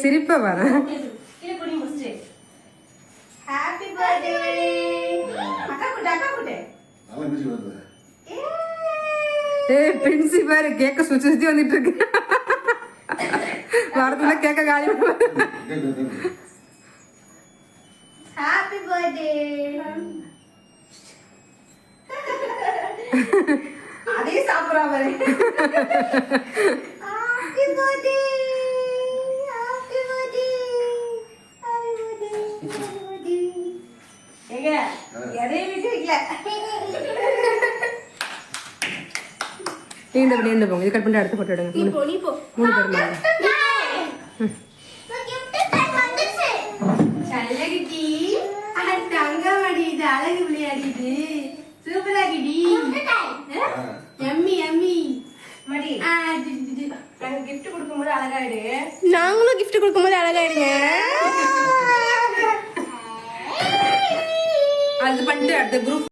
சிரிப்பா வர. Happy birthday அக்கா குட்டே அக்கா குட்டே நல்லா மியூசிக் வருது. ஏய் பிரின்சி பாரு கேக்க சுத்தி சுத்தி வந்துட்டு இருக்கு. வரதுல கேக்க காலி ஹாப்பி பர்த்டே அதே சாப்பிடுறா பாரு. Happy birthday happy birthday happy birthday. ஏங்க எதையும் விட்டு வைக்கல. நீங்க இந்த போங்க. இது கட் பண்ணி அடுத்த போட்டோ எடுங்க. நீ போ 3 பேர் மேல. சல்லகிட்டி தங்க மாடிது அழகு விளையாடிது சூப்பரா கிடி எம்மி எம்மி மடி நாங்க gift கொடுக்கும்போது அழகாயிடு. நாங்களும் gift கொடுக்கும்போது அழகாயிடுங்க. அது பண்ணிட்டு அடுத்த குரூப்